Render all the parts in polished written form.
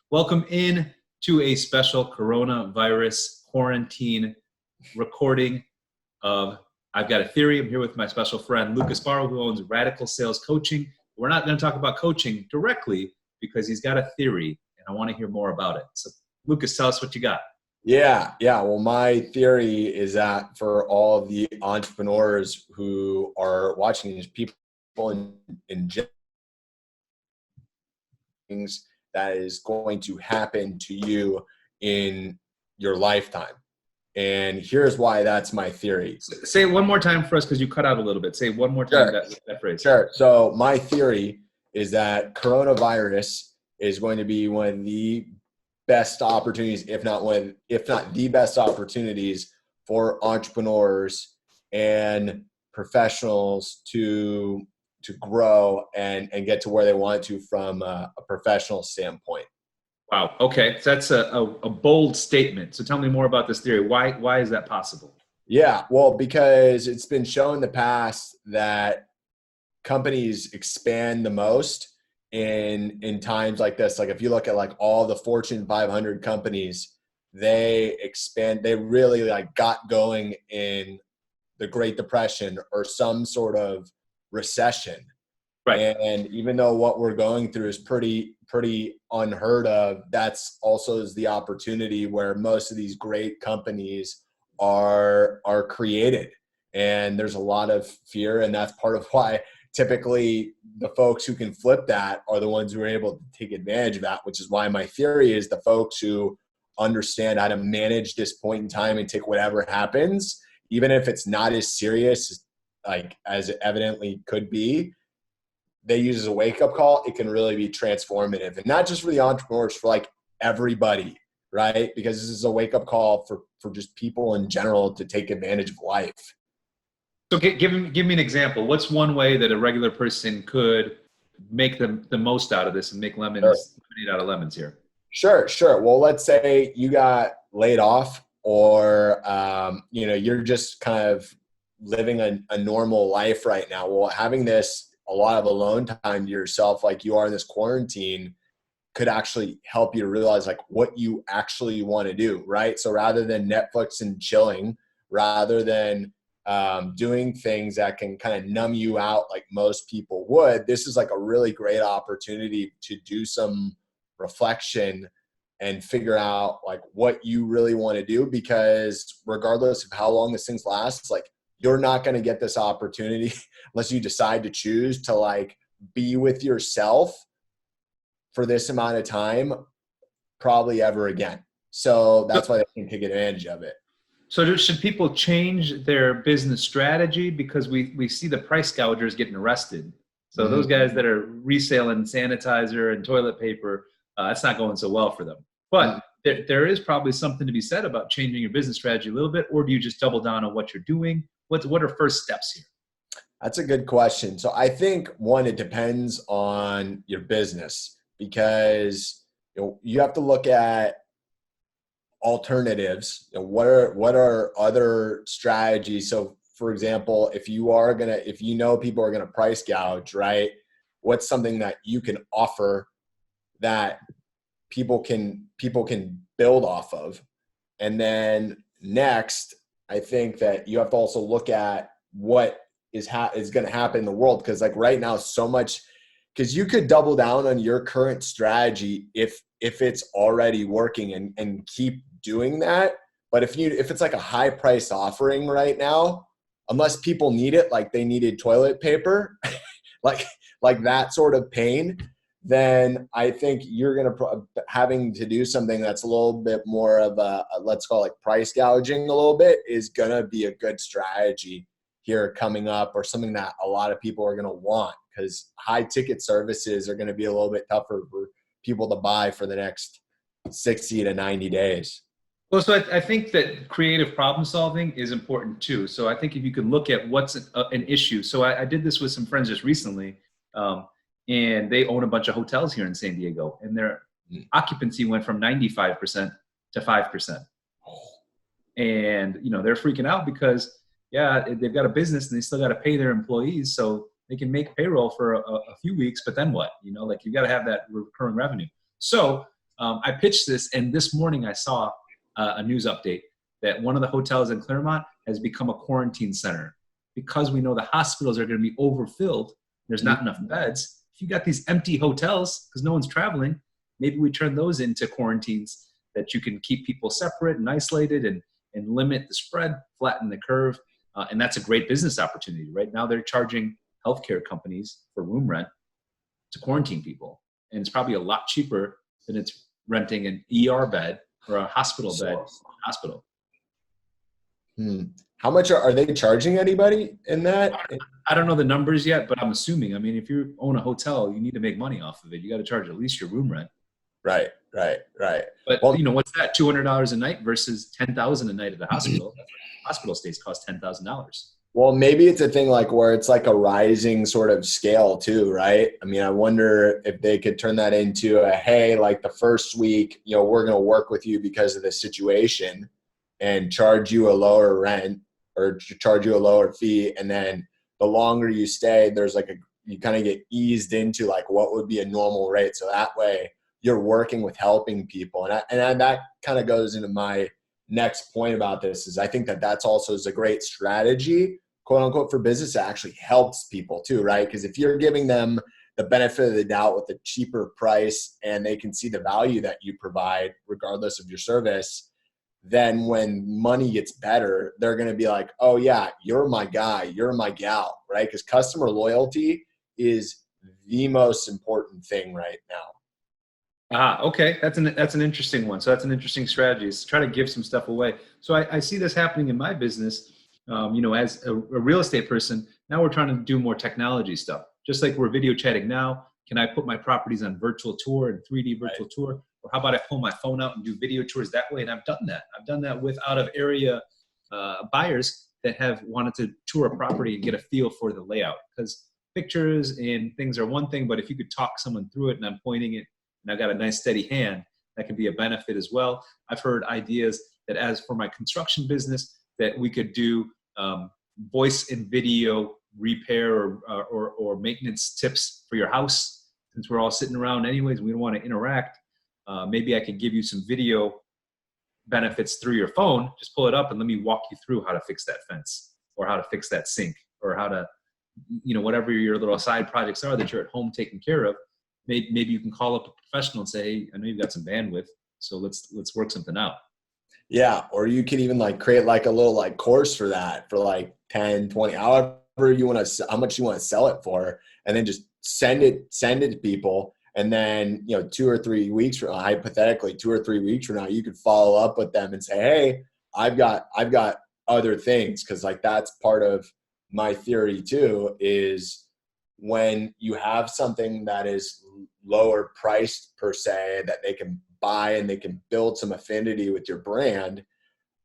Welcome in to a special coronavirus quarantine recording of I've Got a Theory. I'm here with my special friend, Lucas Barra, who owns Radical Sales Coaching. We're not going to talk about coaching directly because he's got a theory, and I want to hear more about it. So, Lucas, tell us what you got. Yeah. Well, my theory is that for all of the entrepreneurs who are watching these people in things that is going to happen to you in your lifetime. And here's why that's my theory. Say it one more time for us because you cut out a little bit. Say one more time that phrase. Sure. So my theory is that coronavirus is going to be one of the best opportunities, if not the best opportunities for entrepreneurs and professionals to grow and get to where they want to from a professional standpoint. Wow. Okay. So that's a bold statement. So tell me more about this theory. Why is that possible? Yeah. Well, because it's been shown in the past that companies expand the most in times like this. Like if you look at like all the Fortune 500 companies, they really like got going in the Great Depression or some sort of recession. Right. And even though what we're going through is pretty unheard of, that's also is the opportunity where most of these great companies are created. And there's a lot of fear, and that's part of why typically the folks who can flip that are the ones who are able to take advantage of that, which is why my theory is the folks who understand how to manage this point in time and take whatever happens, even if it's not as serious like as it evidently could be, they use as a wake-up call. It can really be transformative, and not just for the entrepreneurs, for like everybody, right? Because this is a wake-up call for just people in general to take advantage of life. So give me an example. What's one way that a regular person could make the most out of this and make lemonade out of lemons here? Sure. Well, let's say you got laid off, or you're just kind of living a normal life right now. Well, having a lot of alone time to yourself, like you are in this quarantine, could actually help you to realize like what you actually want to do, right? So rather than Netflix and chilling, rather than doing things that can kind of numb you out like most people would, this is like a really great opportunity to do some reflection and figure out like what you really want to do, because regardless of how long this thing lasts, like you're not going to get this opportunity unless you decide to choose to like be with yourself for this amount of time, probably ever again. So that's why they can take advantage of it. So should people change their business strategy? Because we see the price gougers getting arrested. So those guys that are reselling sanitizer and toilet paper, that's not going so well for them. But there is probably something to be said about changing your business strategy a little bit, or do you just double down on what you're doing? What are first steps here? That's a good question. So I think one, it depends on your business, because you have to look at alternatives. What are other strategies? So for example, if you know people are gonna price gouge, right? What's something that you can offer that people can build off of? And then next, I think that you have to also look at what is going to happen in the world, because like right now, so much, because you could double down on your current strategy if it's already working and keep doing that. But if it's like a high price offering right now, unless people need it, like they needed toilet paper, like that sort of pain, then I think you're going to having to do something that's a little bit more of a let's call it price gouging a little bit, is going to be a good strategy here coming up, or something that a lot of people are going to want, because high ticket services are going to be a little bit tougher for people to buy for the next 60 to 90 days. Well, so I think that creative problem solving is important too. So I think if you could look at what's an issue. So I did this with some friends just recently, and they own a bunch of hotels here in San Diego, and their occupancy went from 95% to 5%. And, they're freaking out because, they've got a business and they still got to pay their employees. So they can make payroll for a few weeks, but then what? Like you've got to have that recurring revenue. So I pitched this, and this morning I saw a news update that one of the hotels in Claremont has become a quarantine center because we know the hospitals are going to be overfilled. There's not enough beds. If you got these empty hotels because no one's traveling, maybe we turn those into quarantines that you can keep people separate and isolated and limit the spread, flatten the curve. And that's a great business opportunity. Right now they're charging healthcare companies for room rent to quarantine people. And it's probably a lot cheaper than it's renting an ER bed or a hospital bed hospital. How much are they charging anybody in that? I don't know the numbers yet, but I'm assuming. I mean, if you own a hotel, you need to make money off of it. You got to charge at least your room rent. Right. But well, what's that? $200 a night versus $10,000 a night at the hospital. Hospital stays cost $10,000. Well, maybe it's a thing like where it's like a rising sort of scale too, right? I mean, I wonder if they could turn that into a, hey, like the first week, we're going to work with you because of the situation and charge you a lower rent or charge you a lower fee. And then the longer you stay, there's like you kind of get eased into like what would be a normal rate. So that way you're working with helping people. And that kind of goes into my next point about this is I think that's also is a great strategy, quote unquote, for business that actually helps people too, right? Because if you're giving them the benefit of the doubt with a cheaper price and they can see the value that you provide regardless of your service, then when money gets better, they're going to be like, oh yeah, you're my guy, you're my gal, right? Because customer loyalty is the most important thing right now. Okay. That's an interesting one. So that's an interesting strategy is to try to give some stuff away. So I see this happening in my business. As a real estate person, now we're trying to do more technology stuff. Just like we're video chatting now, can I put my properties on virtual tour and 3D virtual tour? Or how about I pull my phone out and do video tours that way? And I've done that. I've done that with out of area buyers that have wanted to tour a property and get a feel for the layout. Because pictures and things are one thing, but if you could talk someone through it and I'm pointing it and I've got a nice steady hand, that can be a benefit as well. I've heard ideas that as for my construction business, that we could do voice and video repair or maintenance tips for your house. Since we're all sitting around anyways, we don't want to interact. Maybe I could give you some video benefits through your phone. Just pull it up and let me walk you through how to fix that fence or how to fix that sink or how to, whatever your little side projects are that you're at home taking care of. Maybe you can call up a professional and say, hey, I know you've got some bandwidth, so let's work something out. Yeah. Or you can even like create like a little like course for that for like 10, 20, however you want to, how much you want to sell it for, and then just send it to people. And then, 2 or 3 weeks from hypothetically 2 or 3 weeks from now, you could follow up with them and say, hey, I've got other things. Cause like, that's part of my theory too, is when you have something that is lower priced per se that they can buy and they can build some affinity with your brand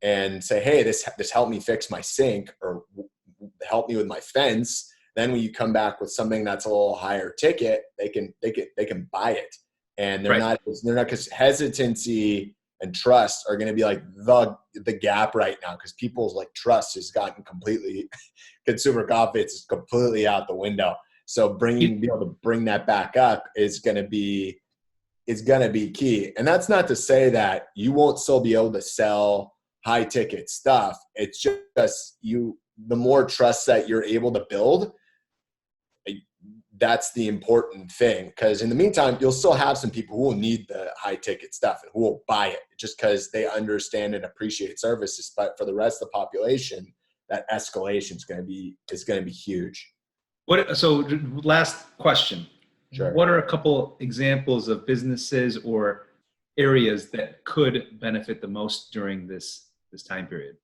and say, hey, this helped me fix my sink or help me with my fence. Then when you come back with something that's a little higher ticket, they can buy it. And they're not because hesitancy and trust are going to be like the gap right now, because people's like trust has gotten completely consumer confidence is completely out the window. So being able to bring that back up is going to be key. And that's not to say that you won't still be able to sell high ticket stuff. It's just the more trust that you're able to build, that's the important thing. Because in the meantime, you'll still have some people who will need the high ticket stuff and who will buy it just because they understand and appreciate services. But for the rest of the population, that escalation is going to be huge. So last question. Sure. What are a couple examples of businesses or areas that could benefit the most during this time period?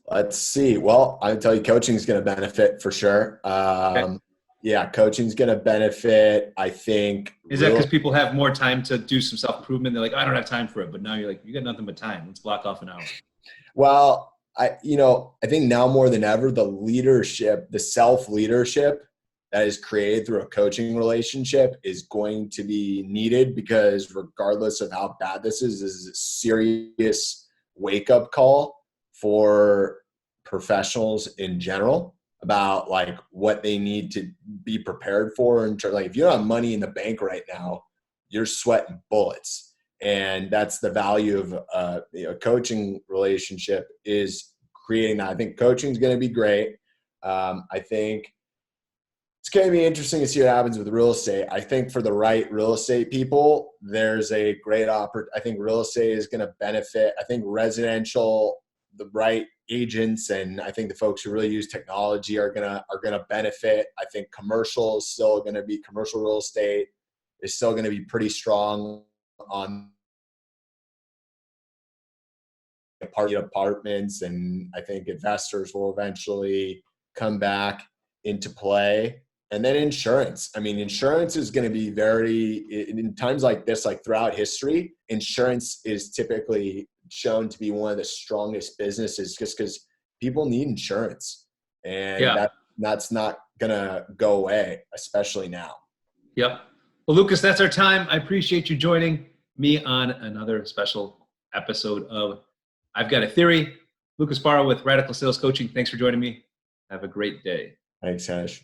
Let's see. Well, I'll tell you, coaching is going to benefit for sure. Okay. Yeah, coaching is going to benefit. I think. Is that because people have more time to do some self-improvement? They're like, I don't have time for it. But now you're like, you got nothing but time. Let's block off an hour. Well, I think now more than ever, the self-leadership that is created through a coaching relationship is going to be needed, because regardless of how bad this is a serious wake-up call for professionals in general about like what they need to be prepared for. And like, if you don't have money in the bank right now, you're sweating bullets. And that's the value of a coaching relationship, is creating that. I think coaching is going to be great. I think it's going to be interesting to see what happens with real estate. I think for the right real estate people, there's a great opportunity. I think real estate is going to benefit. I think residential, the right agents, and I think the folks who really use technology are gonna benefit. I think commercial is still going to be commercial real estate is still going to be pretty strong on apartments, and I think investors will eventually come back into play. And then insurance. I mean, insurance is going to be in times like this, like throughout history, insurance is typically shown to be one of the strongest businesses, just because people need insurance, and that's not going to go away, especially now. Yep. Well, Lucas, that's our time. I appreciate you joining me on another special episode of I've Got a Theory. Lucas Barra with Radical Sales Coaching. Thanks for joining me. Have a great day. Thanks, Henish.